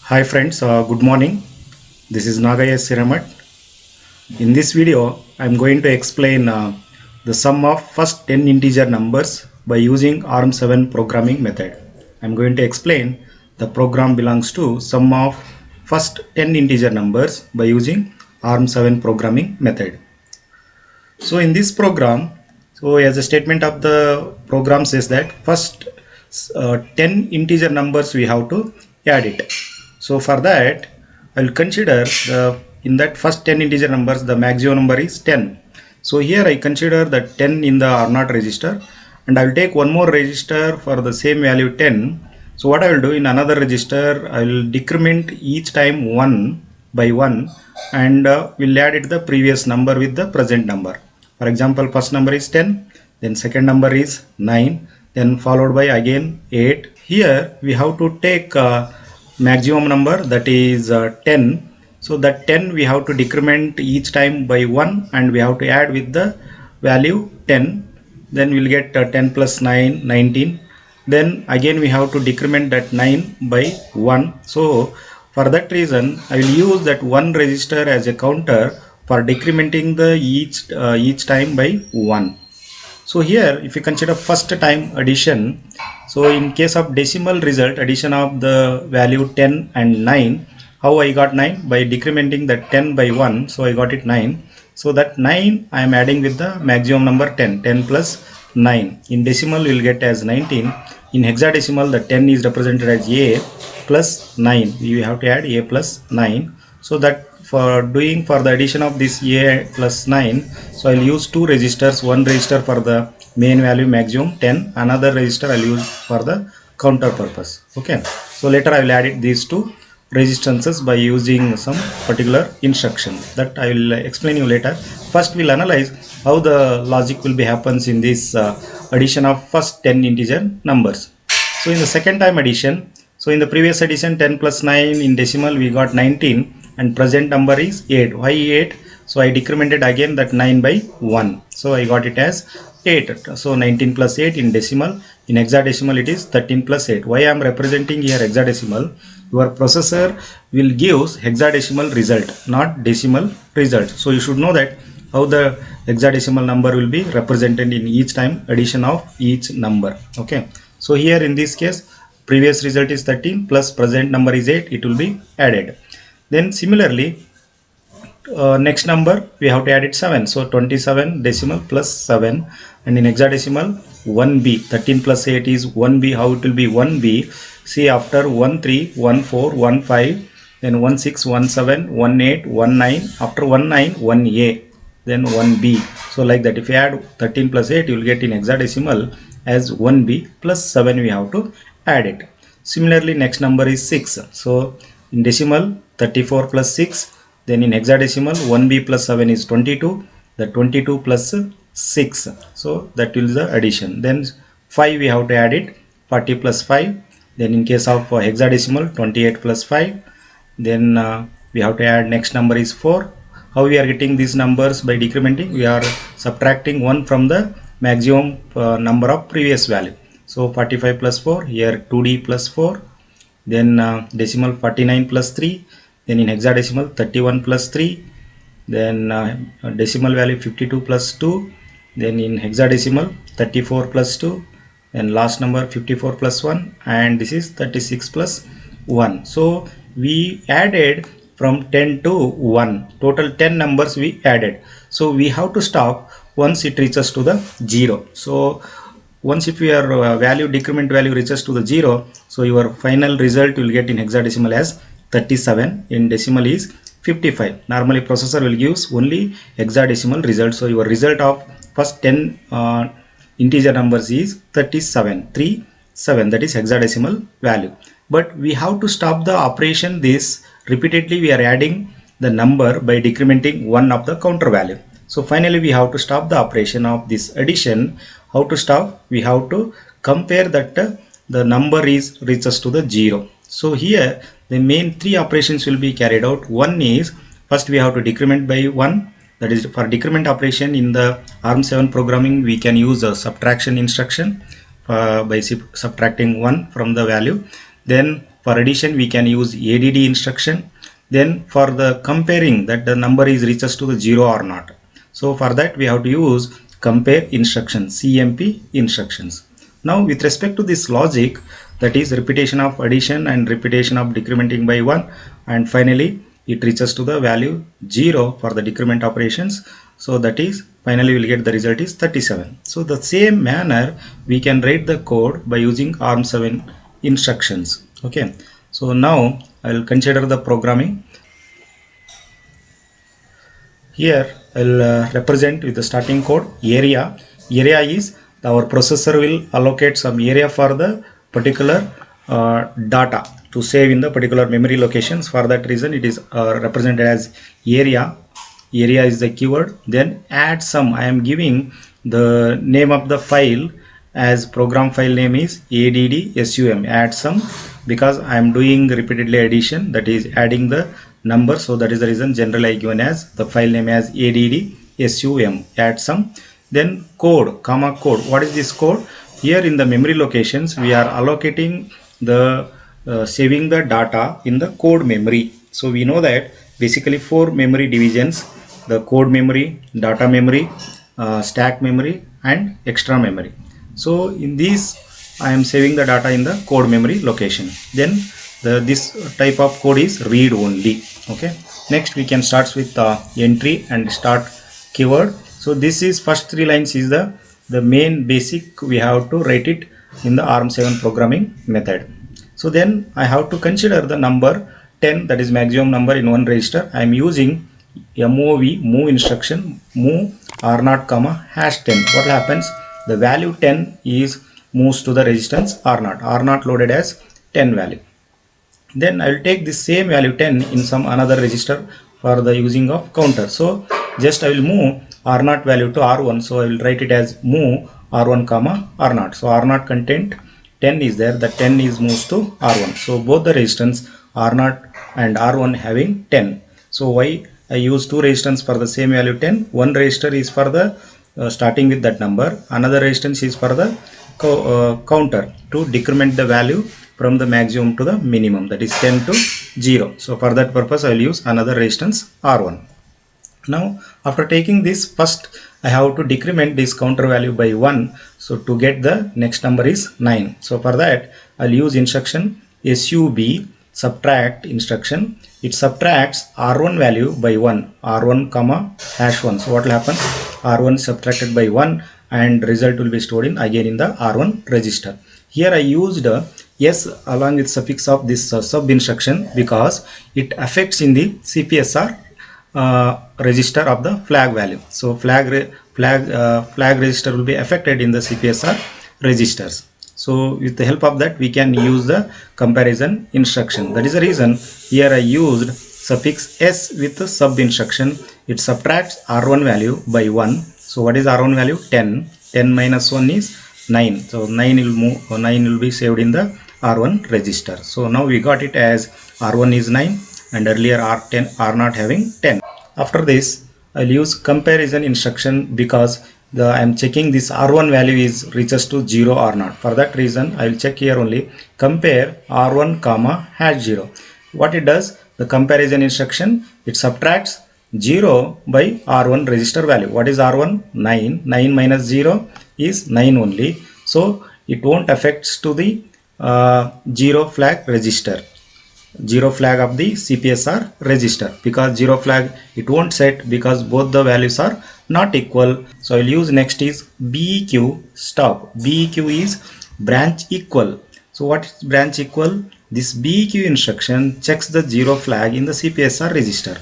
Hi friends, good morning. This is Nagaya Siramat. In this video, I am going to explain the sum of first 10 integer numbers by using ARM7 programming method. I am going to explain the program belongs to sum of first 10 integer numbers by using ARM7 programming method. So in this program, so as a statement of the program says that first 10 integer numbers we have to add it. So for that I will consider in that first 10 integer numbers the maximum number is 10. So here I consider that 10 in the R0 register, and I will take one more register for the same value 10. So what I will do, in another register I will decrement each time 1 by 1, and will add it the previous number with the present number. For example, first number is 10, then second number is 9, then followed by again 8. Here we have to take maximum number, that is 10. So that 10 we have to decrement each time by 1, and we have to add with the value 10. Then we'll get 10 plus 9, 19. Then again we have to decrement that 9 by 1. So for that reason I will use that one register as a counter for decrementing the each time by 1. So here if you consider first time addition, so in case of decimal result, addition of the value 10 and 9, how I got 9? By decrementing that 10 by 1, so I got it 9. So that 9 I am adding with the maximum number 10, 10 plus 9. In decimal you will get as 19. In hexadecimal the 10 is represented as a plus 9. You have to add a plus 9. So that for the addition of this a plus 9, so I'll use two registers, one register for the main value maximum 10, another register I'll use for the counter purpose. Okay, so later I will add it these two resistances by using some particular instruction that I will explain you later. First we'll analyze how the logic will be happens in this addition of first 10 integer numbers. So in the second time addition, so in the previous addition 10 plus 9 in decimal we got 19, and present number is 8. Why 8? So I decremented again that 9 by 1. So I got it as 8. So 19 plus 8 in decimal. In hexadecimal it is 13 plus 8. Why I am representing here hexadecimal? Your processor will give hexadecimal result, not decimal result. So you should know that how the hexadecimal number will be represented in each time addition of each number. Okay. So here in this case, previous result is 13 plus present number is 8. It will be added. Then similarly, next number we have to add it 7. So 27 decimal plus 7, and in hexadecimal 1b, 13 plus 8 is 1b. How it will be 1b? See, after 1 3, 1 4, 1 5, then 1 6, 1 7, 1 8, 1 9, after 1 9, 1a, then 1b. So like that, if you add 13 plus 8, you will get in hexadecimal as 1b plus 7 we have to add it. Similarly, next number is 6. So in decimal 34 plus 6, then in hexadecimal 1b plus 7 is 22, the 22 plus 6, so that will be the addition. Then 5 we have to add it, 40 plus 5. Then in case of hexadecimal 28 plus 5, then we have to add next number is 4. How we are getting these numbers? By decrementing, we are subtracting 1 from the maximum number of previous value. So 45 plus 4, here 2d plus 4, then decimal 49 plus 3, then in hexadecimal 31 plus 3, then decimal value 52 plus 2, then in hexadecimal 34 plus 2, then last number 54 plus 1, and this is 36 plus 1. So we added from 10 to 1, total 10 numbers we added. So we have to stop once it reaches to the 0. So once if your decrement value reaches to the 0, so your final result will get in hexadecimal as 37, in decimal is 55. Normally processor will give only hexadecimal result. So your result of first 10 integer numbers is 37, 3 7, that is hexadecimal value. But we have to stop the operation this repeatedly. We are adding the number by decrementing one of the counter value. So finally we have to stop the operation of this addition. How to stop? We have to compare that the number is reaches to the 0. So here the main three operations will be carried out. One is, first we have to decrement by 1. That is, for decrement operation in the ARM7 programming we can use a subtraction instruction by subtracting 1 from the value. Then For addition we can use ADD instruction. Then for the comparing that the number is reaches to the 0 or not. So for that we have to use compare instruction, CMP instructions. Now with respect to this logic, that is repetition of addition and repetition of decrementing by 1, and finally it reaches to the value 0 for the decrement operations. So that is finally we will get the result is 37. So the same manner we can write the code by using ARM7 instructions. Okay, so now I will consider the programming. Here I will represent with the starting code area. Area is our processor will allocate some area for the particular data to save in the particular memory locations. For that reason it is represented as area. Area is the keyword. Then add sum. I am giving the name of the file as program file name is add.sum, add sum, because I am doing repeatedly addition, that is adding the number. So that is the reason generally I given as the file name as add.sum, add sum. Then code, comma code. What is this code? Here in the memory locations we are allocating the saving the data in the code memory. So we know that basically 4 memory divisions: the code memory, data memory, stack memory and extra memory. So in these I am saving the data in the code memory location. Then this type of code is read only. Okay, next we can start with entry and start keyword. So this is first 3 lines is the main basic, we have to write it in the ARM7 programming method. So then I have to consider the number 10, that is maximum number in one register. I am using move instruction, move R0 comma #10. What happens? The value 10 is moves to the resistance R0. R0 loaded as 10 value. Then I will take this same value 10 in some another register for the using of counter. So just I will move R0 value to R1. So I will write it as move R1 comma R0. So R0 content 10 is there. The 10 is moves to R1. So both the resistance R0 and R1 having 10. So why I use 2 resistance for the same value 10? One resistor is for the starting with that number. Another resistance is for the counter to decrement the value from the maximum to the minimum, that is 10 to 0. So for that purpose I will use another resistance R1. Now after taking this, first I have to decrement this counter value by 1. So to get the next number is 9. So for that I will use instruction sub subtract instruction. It subtracts R1 value by 1, R1 comma #1. So what will happen? R1 subtracted by 1 and result will be stored in again in the R1 register. Here I used S along with suffix of this sub instruction because it affects in the CPSR register of the flag value. So flag register will be affected in the CPSR registers. So with the help of that we can use the comparison instruction. That is the reason here I used suffix S with the sub instruction. It subtracts R1 value by 1. So what is R1 value? 10. 10 minus 1 is 9. So 9 will be saved in the R1 register. So now we got it as R1 is 9 and earlier R0 having 10. After this I'll use comparison instruction because I am checking this R1 value is reaches to 0 or not. For that reason I will check here only compare R1 comma #0. What it does, the comparison instruction, it subtracts 0 by R1 register value. What is R1? 9. 9 minus 0 is 9 only. So it won't affects to the 0 flag register, 0 flag of the CPSR register, because 0 flag it won't set because both the values are not equal. So I will use next is BEQ stop. BEQ is branch equal. So what is branch equal? This BEQ instruction checks the 0 flag in the CPSR register.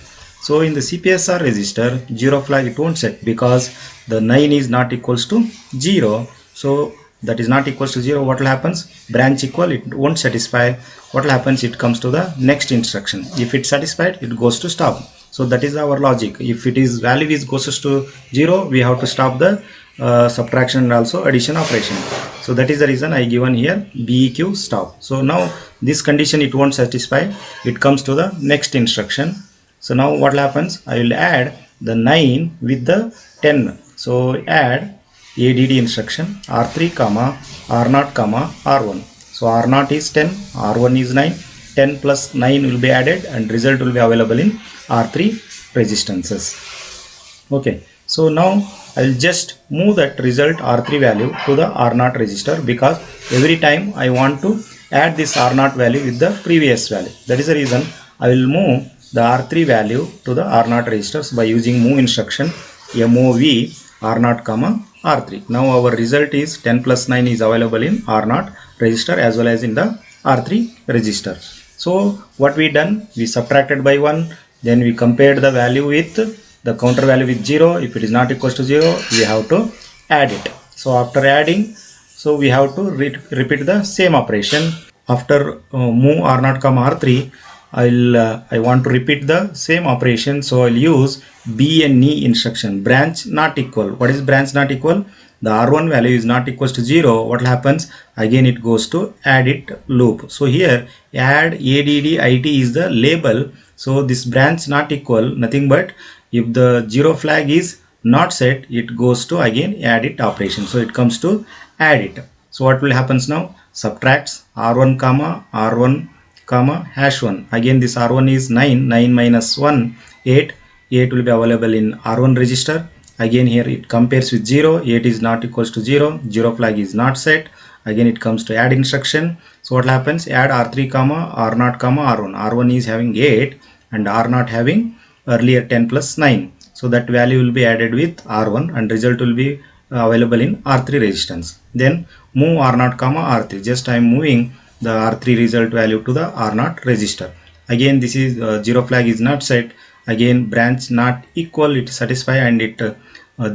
So in the CPSR register 0 flag it won't set because the 9 is not equals to 0. So that is not equals to 0. What will happens? Branch equal, it won't satisfy. What will happens? It comes to the next instruction. If it's satisfied, it goes to stop. So that is our logic. If it is value is goes to 0, we have to stop the subtraction and also addition operation. So that is the reason I given here BEQ stop. So now this condition it won't satisfy. It comes to the next instruction. So now what happens? I will add the 9 with the 10. So add ADD instruction R3 comma R0 comma R1. So R0 is 10, R1 is 9. 10 plus 9 will be added and result will be available in R3 resistances. Okay, so now I will just move that result R3 value to the R0 register, because every time I want to add this R0 value with the previous value. That is the reason I will move the R3 value to the R0 registers by using move instruction MOV R0 comma R3. Now our result is 10 plus 9 is available in R0 register as well as in the R3 register. So what we done, we subtracted by 1, then we compared the value with the counter value with 0. If it is not equals to 0, we have to add it. So after adding, so we have to repeat the same operation. After move R0 comma R3, I want to repeat the same operation, so I'll use BNE instruction, branch not equal. What is branch not equal? The R1 value is not equals to 0. What happens? Again it goes to add it loop. So here add ADDIT is the label. So this branch not equal, nothing but if the 0 flag is not set, it goes to again add it operation. So it comes to add it. So what will happens now? Subtracts R1 comma R1 comma hash 1. Again this R1 is 9, 9 minus 1, 8. 8 will be available in R1 register. Again here it compares with 0, 8 is not equals to 0, 0 flag is not set. Again it comes to add instruction. So what happens? Add R3 comma R0 comma R1. R1 is having 8 and R0 having earlier 10 plus 9. So that value will be added with R1 and result will be available in R3 resistance. Then move R0 comma R3. Just I am moving the R3 result value to the R0 register. Again this is 0 flag is not set. Again branch not equal, it satisfy and it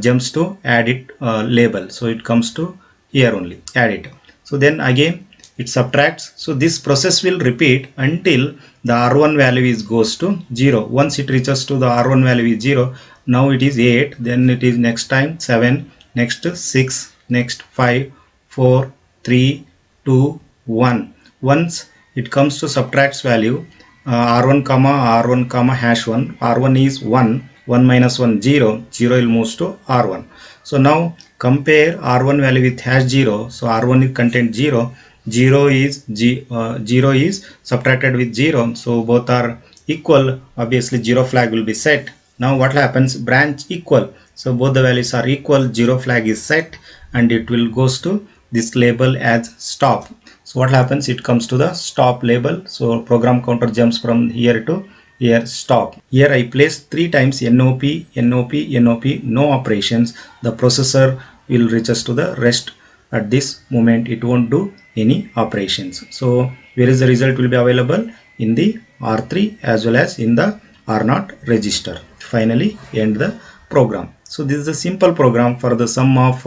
jumps to add it label. So it comes to here only, add it. So then again it subtracts. So this process will repeat until the R1 value is goes to 0. Once it reaches to the R1 value is 0, now it is 8, then it is next time 7, next 6, next 5, 4, 3, 2, 1. Once it comes to subtracts value, R1 comma hash 1, R1 is 1, 1 minus 1 0, 0 will move to R1. So now compare R1 value with hash 0. So R1 is content 0, 0 is subtracted with 0, so both are equal. Obviously 0 flag will be set. Now what happens? Branch equal, so both the values are equal, 0 flag is set and it will goes to this label as stop. So what happens? It comes to the stop label. So program counter jumps from here to here, stop. Here I place 3 times NOP, NOP, NOP, no operations. The processor will reaches to the rest. At this moment it won't do any operations. So where is the result will be available? In the R3 as well as in the R0 register. Finally end the program. So this is a simple program for the sum of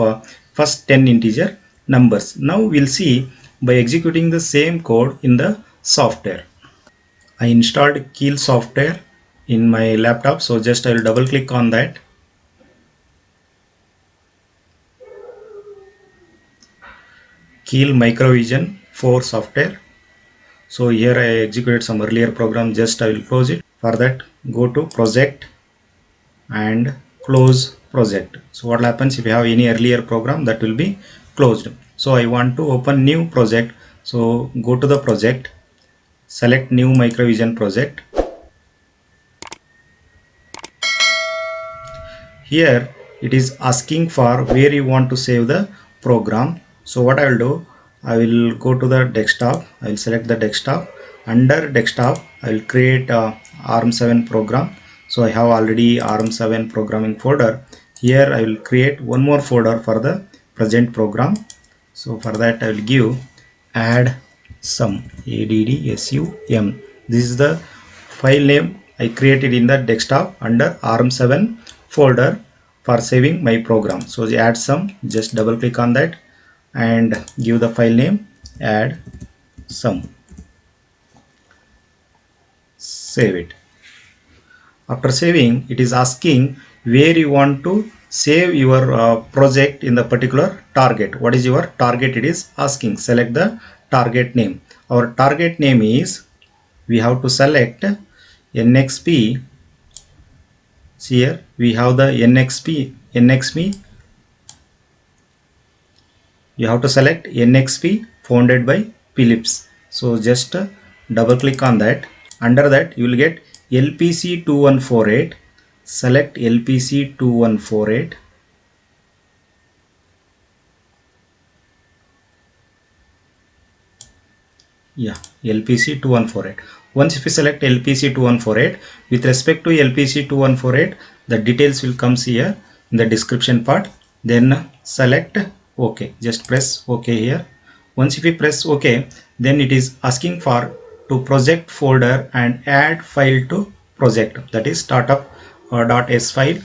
first 10 integer numbers. Now we'll see by executing the same code in the software. I installed Keil software in my laptop, so just I will double click on that. Keil Microvision 4 software. So here I executed some earlier program, just I will close it. For that go to project and close project. So what happens if you have any earlier program, that will be closed. So I want to open new project, so go to the project, select new Microvision project. Here it is asking for where you want to save the program. So what I will do, I will go to the desktop, I will select the desktop. Under desktop I will create a ARM7 program. So I have already ARM7 programming folder. Here I will create one more folder for the present program. So for that I will give add sum, ADDSUM. This is the file name I created in the desktop under ARM7 folder for saving my program. So add sum, just double click on that and give the file name add sum. Save it. After saving, it is asking where you want to save your project in the particular target. What is your target? It is asking. Select the target name. Our target name is, we have to select NXP. See here we have the NXP. You have to select NXP founded by Philips. So just double click on that. Under that you will get LPC2148. Select LPC2148. Yeah, LPC2148. Once if you select LPC2148, with respect to LPC2148, the details will comes here in the description part. Then select OK. Just press OK here. Once if you press OK, then it is asking for to project folder and add file to project, that is startup .s file.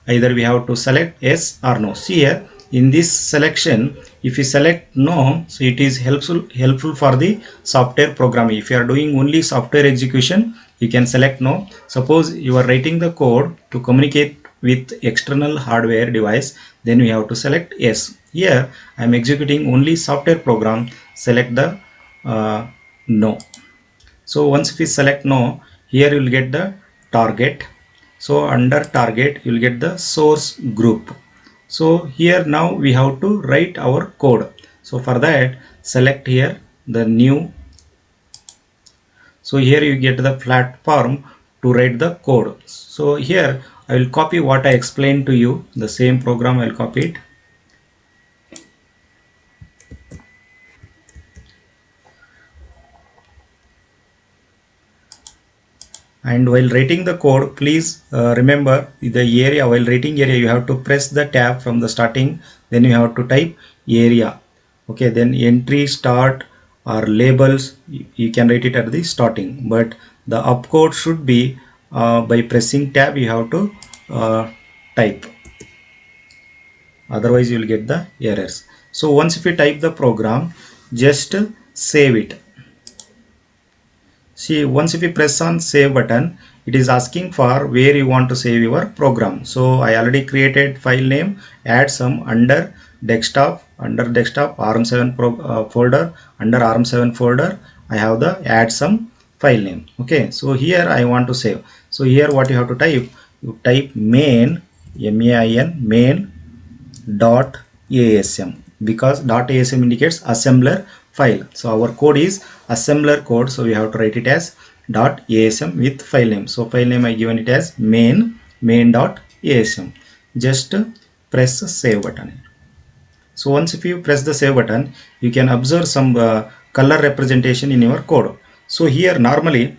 Either we have to select yes or no. See here in this selection, if you select no, so it is helpful for the software programming. If you are doing only software execution, you can select no. Suppose you are writing the code to communicate with external hardware device, then we have to select yes. Here I am executing only software program, select the no. So once we select no, here you will get the target. So under target you will get the source group. So here now we have to write our code. So for that select here the new. So here you get the platform to write the code. So here I will copy what I explained to you, the same program I will copy it. And while writing the code, please remember the area. While writing area, you have to press the tab from the starting, then you have to type area. Okay, then entry, start or labels, you can write it at the starting, but the opcode should be by pressing tab you have to type, otherwise you will get the errors. So once if you type the program, just save it. See, once if you press on save button, it is asking for where you want to save your program. So I already created file name, add some under desktop ARM7 folder. Under ARM7 folder I have the add some file name. Okay, so here I want to save. So here what you have to type, you type main, main dot asm, because dot asm indicates assembler file. So our code is assembler code, so we have to write it as dot asm with file name. So file name I given it as main dot asm. Just press save button. So once if you press the save button, you can observe some color representation in your code. So here normally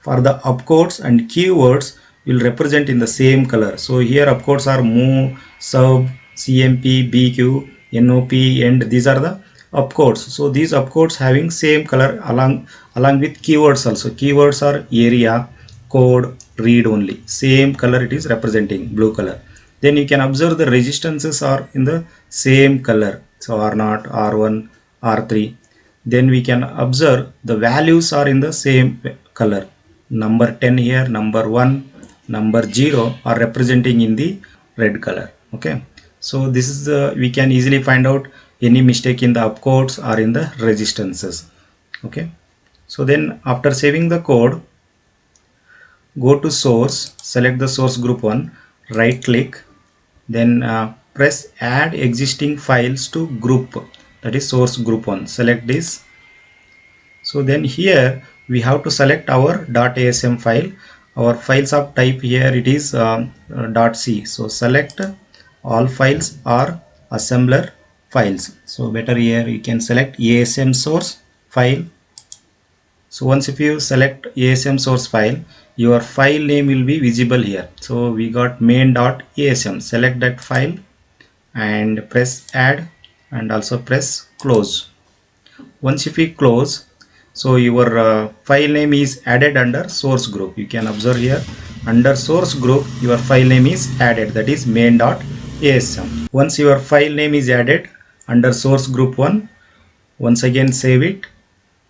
for the opcodes and keywords will represent in the same color. So here opcodes are move, sub, cmp, bq, nop, end. These are the opcodes. So these opcodes having same color along with keywords also. Keywords are area, code, read only. Same color it is representing, blue color. Then you can observe the resistances are in the same color. So R0, R1, R3. Then we can observe the values are in the same color. Number 10 here, number 1, number 0 are representing in the red color. Okay, so this is the, we can easily find out any mistake in the opcodes or in the resistances. Okay, so then after saving the code, go to source, select the source group 1, right click, then press add existing files to group, that is source group 1. Select this. So then here we have to select our .asm file. Our files of type here it is .c. So select all files are assembler files. So better here you can select asm source file. So once if you select asm source file, your file name will be visible here. So we got main.asm. Select that file and press add and also press close. Once if we close, so your file name is added under source group. You can observe here under source group your file name is added, that is main.asm. Once your file name is added under source group 1, once again save it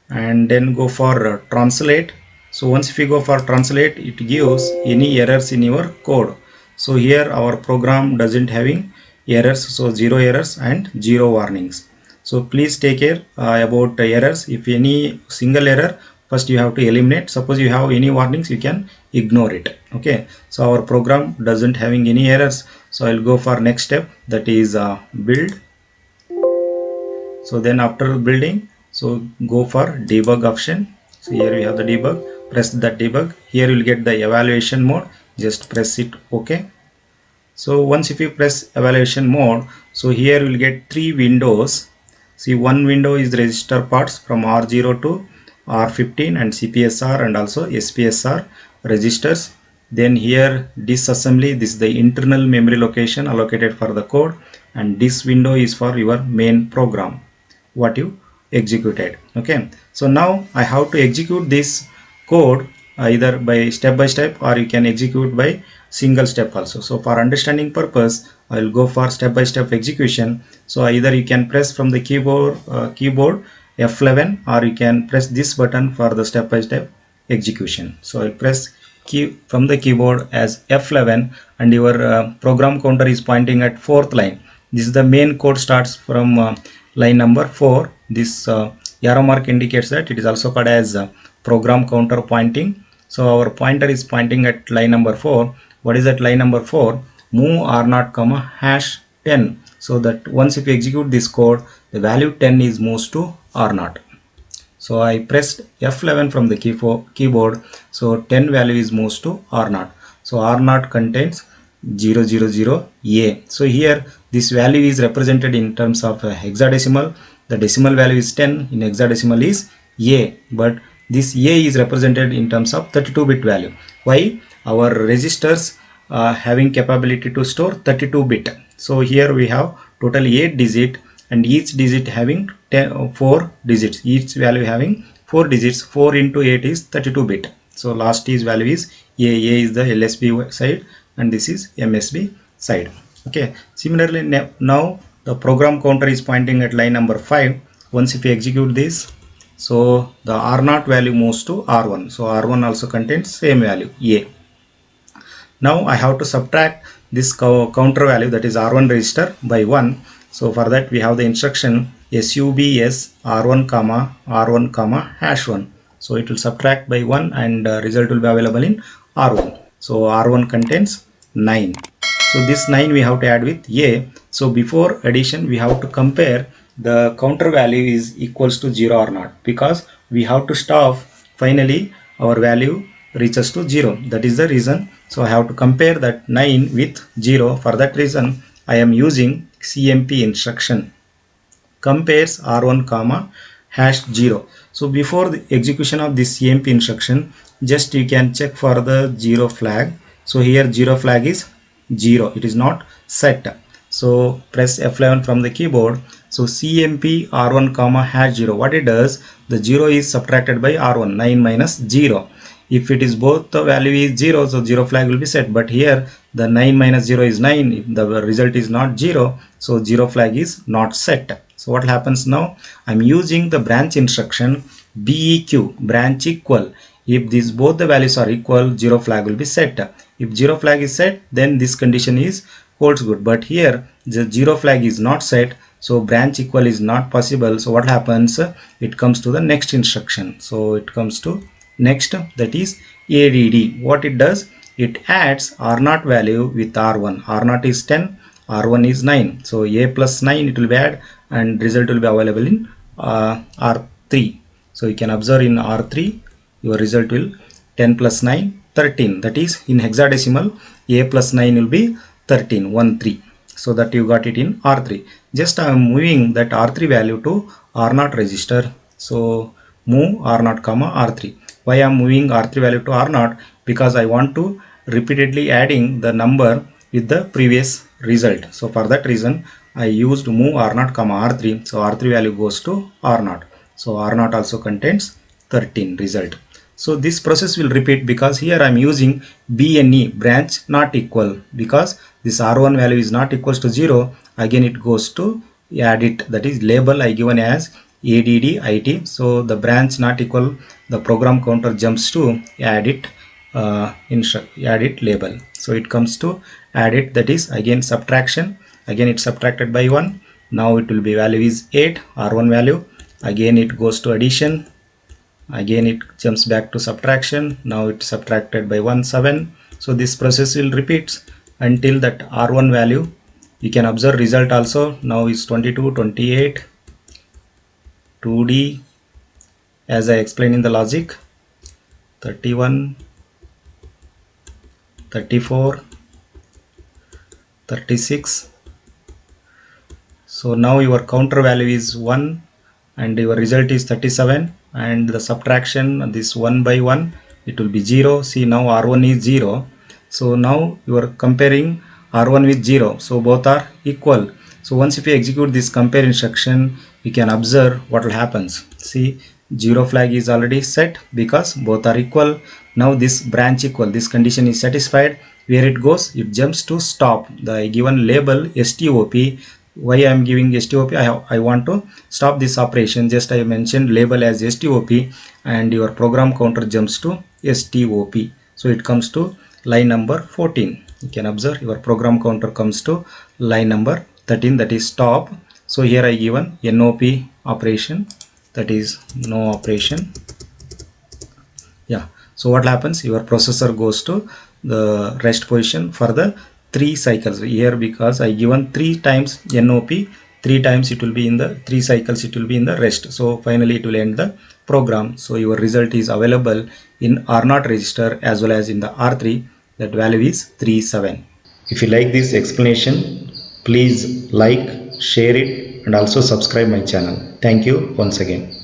and then go for translate. So once if you go for translate, it gives any errors in your code. So here our program doesn't having errors, so 0 errors and 0 warnings. So please take care about errors. If any single error, first you have to eliminate. Suppose you have any warnings, you can ignore it. Okay, so our program doesn't having any errors, so I'll go for next step, that is build. So then after building, So go for debug option. So here we have the debug, press that debug. Here you will get the evaluation mode, just press it OK. So once if you press evaluation mode, so here you will get three windows. See, one window is register parts from R0 to R15 and CPSR and also SPSR registers. Then here disassembly, this is the internal memory location allocated for the code, and this window is for your main program what you executed. Okay, so now I have to execute this code either by step or you can execute by single step also. So for understanding purpose, I will go for step-by-step execution. So either you can press from the keyboard F11, or you can press this button for the step-by-step execution. So I'll press key from the keyboard as F11, and your program counter is pointing at 4th line. This is the main code starts from line number 4. This arrow mark indicates that it is also called as program counter pointing. So our pointer is pointing at line number 4. What is that line number 4? Move R0 comma hash 10. So that once if you execute this code, the value 10 is moves to R0. So I pressed F11 from the keyboard. So 10 value is moves to R0. So R0 contains 000A. So here this value is represented in terms of hexadecimal. The decimal value is 10, in hexadecimal is A, but this A is represented in terms of 32-bit value. Why? Our registers having capability to store 32-bit. So here we have total 8 digit, and each digit having 4 digits, each value having 4 digits. 4 into 8 is 32-bit. So last is value is A is the LSB side and this is MSB side. Okay, similarly now the program counter is pointing at line number 5. Once if you execute this, so the R0 value moves to R1. So R1 also contains same value A. Now I have to subtract this counter value, that is R1 register, by 1. So for that we have the instruction subs R1 comma R1 comma hash 1. So it will subtract by 1 and result will be available in R1. So R1 contains 9. So this 9 we have to add with A. So before addition we have to compare the counter value is equals to 0 or not, because we have to stop finally our value reaches to 0. That is the reason. So I have to compare that 9 with 0. For that reason I am using CMP instruction, compares R1 comma hash 0. So before the execution of this CMP instruction, just you can check for the 0 flag. So here 0 flag is 0, it is not set. So press F11 from the keyboard. So CMP R1 comma hash 0, what it does, the 0 is subtracted by R1, 9 minus 0. If it is both the value is 0, so 0 flag will be set, but here the 9 minus 0 is 9. If the result is not 0, so 0 flag is not set. So what happens now, I'm using the branch instruction BEQ, branch equal. If these both the values are equal, 0 flag will be set. If 0 flag is set, then this condition is holds good, but here the 0 flag is not set, so branch equal is not possible. So what happens, it comes to the next instruction. So it comes to next, that is ADD. What it does, it adds R0 value with R1. R0 is 10, R1 is 9. So A plus 9 it will be add and result will be available in R3. So you can observe in R3 your result will 10 plus 9 13. That is in hexadecimal A plus 9 will be 13, 1 3. So that you got it in R3. Just I am moving that R3 value to R0 register. So move R0 comma R3. Why I am moving R3 value to R0? Because I want to repeatedly adding the number with the previous result. So for that reason I used move R0 comma R3. So R3 value goes to R0. So R0 also contains 13 result. So this process will repeat, because here I am using BNE, branch not equal, because this R1 value is not equals to 0. Again it goes to add it, that is label I given as ADD IT. So the branch not equal, the program counter jumps to add it add it label. So it comes to add it, that is again subtraction. Again it's subtracted by 1. Now it will be value is 8, R1 value. Again it goes to addition. Again it jumps back to subtraction. Now it's subtracted by 1, 7. So this process will repeat until that R1 value. You can observe result also. Now is 22, 28, 2D as I explained in the logic, 31, 34, 36. So now your counter value is 1 and your result is 37, and the subtraction this 1 by 1 it will be 0. See, now R1 is 0. So now you are comparing R1 with 0. So both are equal. So once if you execute this compare instruction, you can observe what will happen. See, 0 flag is already set because both are equal. Now this branch equal, this condition is satisfied. Where it goes, it jumps to stop. The given label stop. Why I am giving stop? I want to stop this operation. Just I mentioned label as stop, and your program counter jumps to stop. So it comes to line number 14. You can observe your program counter comes to line number 13, that is stop. So here I given NOP operation, that is no operation. Yeah, so what happens, your processor goes to the rest position for the 3 cycles here, because I given 3 times NOP, 3 times it will be in the 3 cycles, it will be in the rest. So finally it will end the program. So your result is available in R0 register as well as in the R3. That value is 37. If you like this explanation, please like, share it, and also subscribe my channel. Thank you once again.